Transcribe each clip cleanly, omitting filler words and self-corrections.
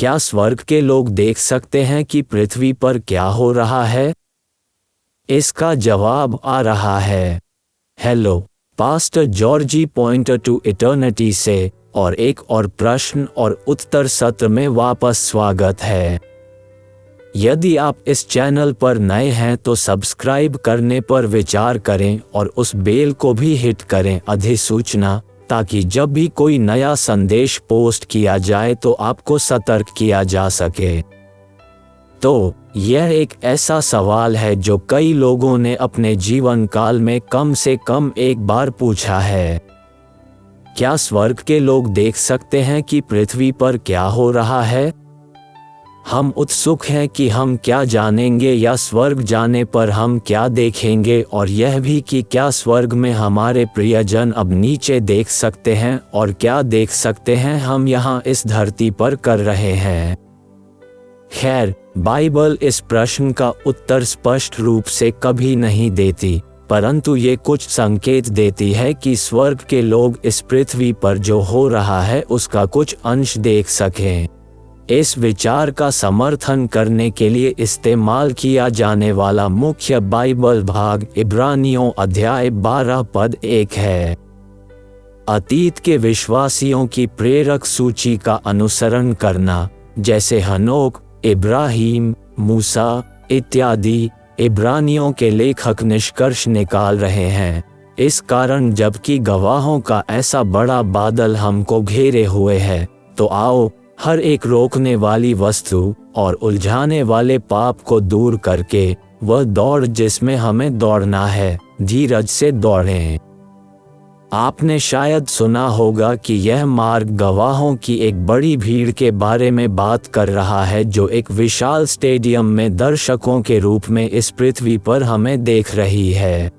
क्या स्वर्ग के लोग देख सकते हैं कि पृथ्वी पर क्या हो रहा है? इसका जवाब आ रहा है। Hello, pastor Georgie pointer to eternity से और एक और प्रश्न और उत्तर सत्र में वापस स्वागत है। यदि आप इस चैनल पर नए हैं तो सब्सक्राइब करने पर विचार करें और उस बेल को भी हिट करें अधिसूचना, ताकि जब भी कोई नया संदेश पोस्ट किया जाए तो आपको सतर्क किया जा सके। तो यह एक ऐसा सवाल है जो कई लोगों ने अपने जीवन काल में कम से कम एक बार पूछा है। क्या स्वर्ग के लोग देख सकते हैं कि पृथ्वी पर क्या हो रहा है? हम उत्सुक हैं कि हम क्या जानेंगे या स्वर्ग जाने पर हम क्या देखेंगे, और यह भी कि क्या स्वर्ग में हमारे प्रियजन अब नीचे देख सकते हैं और क्या देख सकते हैं हम यहाँ इस धरती पर कर रहे हैं। खैर, बाइबल इस प्रश्न का उत्तर स्पष्ट रूप से कभी नहीं देती, परंतु ये कुछ संकेत देती है कि स्वर्ग के लोग इस पृथ्वी पर जो हो रहा है उसका कुछ अंश देख सकें। इस विचार का समर्थन करने के लिए इस्तेमाल किया जाने वाला मुख्य बाइबल भाग इब्रानियों अध्याय 12 पद 1 है। अतीत के विश्वासियों की प्रेरक सूची का अनुसरण करना, जैसे हनोक, इब्राहिम, मूसा इत्यादि, इब्रानियों के लेखक निष्कर्ष निकाल रहे हैं। इस कारण जबकि गवाहों का ऐसा बड़ा बादल हमको घेरे हुए है, तो आओ हर एक रोकने वाली वस्तु और उलझाने वाले पाप को दूर करके वह दौड़ जिसमें हमें दौड़ना है, धीरज से दौड़ें। आपने शायद सुना होगा कि यह मार्ग गवाहों की एक बड़ी भीड़ के बारे में बात कर रहा है जो एक विशाल स्टेडियम में दर्शकों के रूप में इस पृथ्वी पर हमें देख रही है।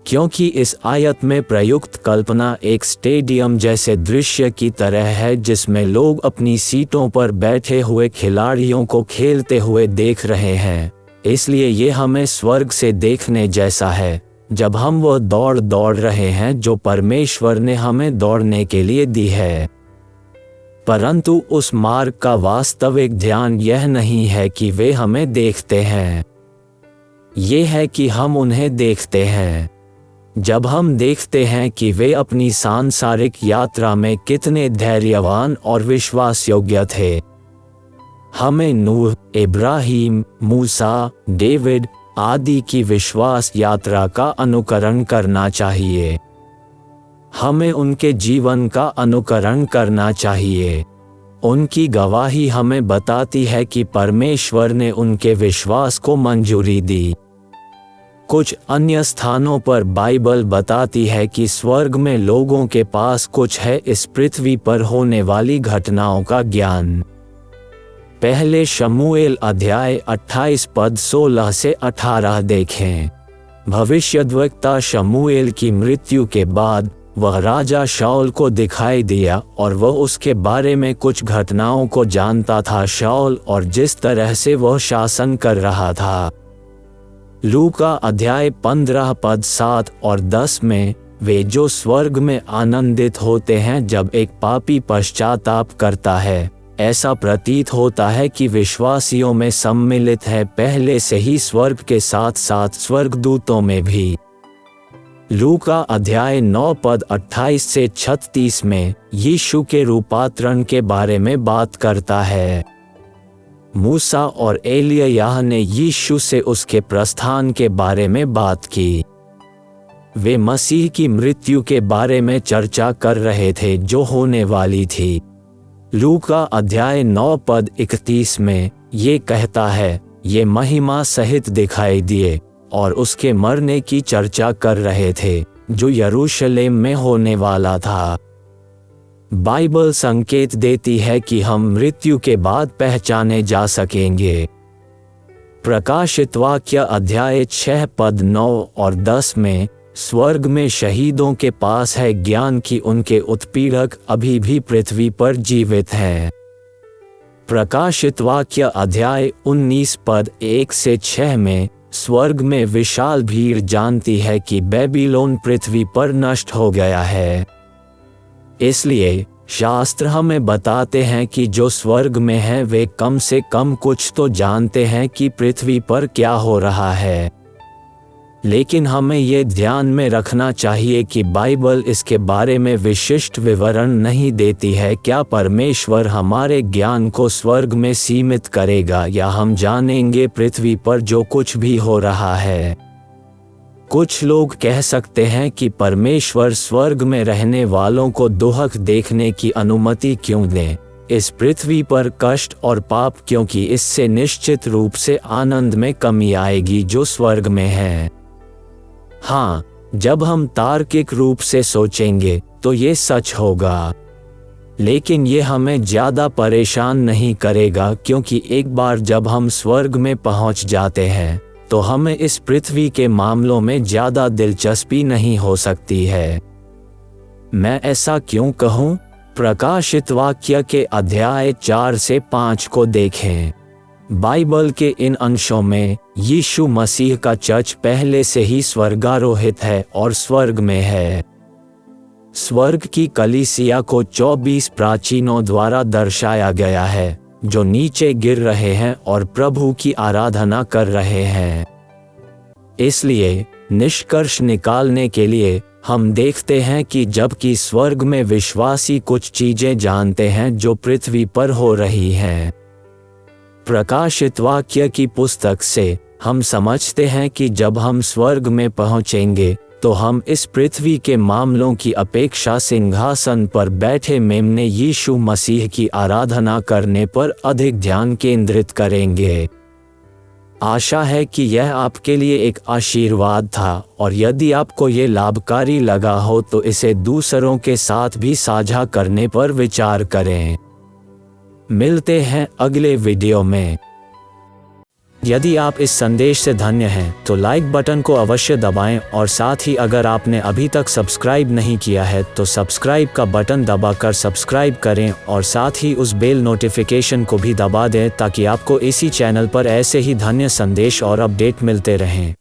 क्योंकि इस आयत में प्रयुक्त कल्पना एक स्टेडियम जैसे दृश्य की तरह है जिसमें लोग अपनी सीटों पर बैठे हुए खिलाड़ियों को खेलते हुए देख रहे हैं, इसलिए ये हमें स्वर्ग से देखने जैसा है जब हम वह दौड़ दौड़ रहे हैं जो परमेश्वर ने हमें दौड़ने के लिए दी है। परंतु उस मार्ग का वास्तविक ध्यान यह नहीं है कि वे हमें देखते हैं, ये है कि हम उन्हें देखते हैं। जब हम देखते हैं कि वे अपनी सांसारिक यात्रा में कितने धैर्यवान और विश्वास योग्य थे, हमें नूह, इब्राहिम, मूसा, डेविड आदि की विश्वास यात्रा का अनुकरण करना चाहिए। हमें उनके जीवन का अनुकरण करना चाहिए। उनकी गवाही हमें बताती है कि परमेश्वर ने उनके विश्वास को मंजूरी दी। कुछ अन्य स्थानों पर बाइबल बताती है कि स्वर्ग में लोगों के पास कुछ है इस पृथ्वी पर होने वाली घटनाओं का ज्ञान। पहले शमूएल अध्याय 28 पद 16 से 18 देखें। भविष्यद्वक्ता शमूएल की मृत्यु के बाद वह राजा शाऊल को दिखाई दिया और वह उसके बारे में कुछ घटनाओं को जानता था, शाऊल और जिस तरह से वह शासन कर रहा था। लूका अध्याय 15 पद 7 और 10 में वे जो स्वर्ग में आनंदित होते हैं जब एक पापी पश्चाताप करता है, ऐसा प्रतीत होता है कि विश्वासियों में सम्मिलित है, पहले से ही स्वर्ग के साथ साथ स्वर्गदूतों में भी। लूका अध्याय 9 पद 28 से 36 में यीशु के रूपांतरण के बारे में बात करता है। मूसा और एलिय्याह ने यीशु से उसके प्रस्थान के बारे में बात की। वे मसीह की मृत्यु के बारे में चर्चा कर रहे थे जो होने वाली थी। लूका अध्याय 9 पद 31 में ये कहता है, ये महिमा सहित दिखाई दिए और उसके मरने की चर्चा कर रहे थे जो यरूशलेम में होने वाला था। बाइबल संकेत देती है कि हम मृत्यु के बाद पहचाने जा सकेंगे। प्रकाशित वाक्य अध्याय 6 पद 9 और 10 में स्वर्ग में शहीदों के पास है ज्ञान कि उनके उत्पीड़क अभी भी पृथ्वी पर जीवित हैं। प्रकाशित वाक्य अध्याय 19 पद 1 से 6 में स्वर्ग में विशाल भीड़ जानती है कि बेबीलोन पृथ्वी पर नष्ट हो गया है। इसलिए शास्त्र हमें बताते हैं कि जो स्वर्ग में हैं वे कम से कम कुछ तो जानते हैं कि पृथ्वी पर क्या हो रहा है। लेकिन हमें ये ध्यान में रखना चाहिए कि बाइबल इसके बारे में विशिष्ट विवरण नहीं देती है। क्या परमेश्वर हमारे ज्ञान को स्वर्ग में सीमित करेगा या हम जानेंगे पृथ्वी पर जो कुछ भी हो रहा है? कुछ लोग कह सकते हैं कि परमेश्वर स्वर्ग में रहने वालों को दुख देखने की अनुमति क्यों दें, इस पृथ्वी पर कष्ट और पाप, क्योंकि इससे निश्चित रूप से आनंद में कमी आएगी जो स्वर्ग में है। हाँ, जब हम तार्किक रूप से सोचेंगे तो ये सच होगा, लेकिन ये हमें ज़्यादा परेशान नहीं करेगा, क्योंकि एक बार जब हम स्वर्ग में पहुंच जाते हैं तो हमें इस पृथ्वी के मामलों में ज़्यादा दिलचस्पी नहीं हो सकती है। मैं ऐसा क्यों कहूँ? प्रकाशित वाक्य के अध्याय 4 से 5 को देखें। बाइबल के इन अंशों में यीशु मसीह का चर्च पहले से ही स्वर्गारोहित है और स्वर्ग में है। स्वर्ग की कलीसिया को 24 प्राचीनों द्वारा दर्शाया गया है जो नीचे गिर रहे हैं और प्रभु की आराधना कर रहे हैं। इसलिए निष्कर्ष निकालने के लिए हम देखते हैं कि जबकि स्वर्ग में विश्वासी कुछ चीजें जानते हैं जो पृथ्वी पर हो रही हैं। प्रकाशित वाक्य की पुस्तक से हम समझते हैं कि जब हम स्वर्ग में पहुंचेंगे तो हम इस पृथ्वी के मामलों की अपेक्षा सिंहासन पर बैठे मेमने यीशु मसीह की आराधना करने पर अधिक ध्यान केंद्रित करेंगे। आशा है कि यह आपके लिए एक आशीर्वाद था, और यदि आपको ये लाभकारी लगा हो तो इसे दूसरों के साथ भी साझा करने पर विचार करें। मिलते हैं अगले वीडियो में। यदि आप इस संदेश से धन्य हैं तो लाइक बटन को अवश्य दबाएं, और साथ ही अगर आपने अभी तक सब्सक्राइब नहीं किया है तो सब्सक्राइब का बटन दबाकर सब्सक्राइब करें, और साथ ही उस बेल नोटिफिकेशन को भी दबा दें ताकि आपको इसी चैनल पर ऐसे ही धन्य संदेश और अपडेट मिलते रहें।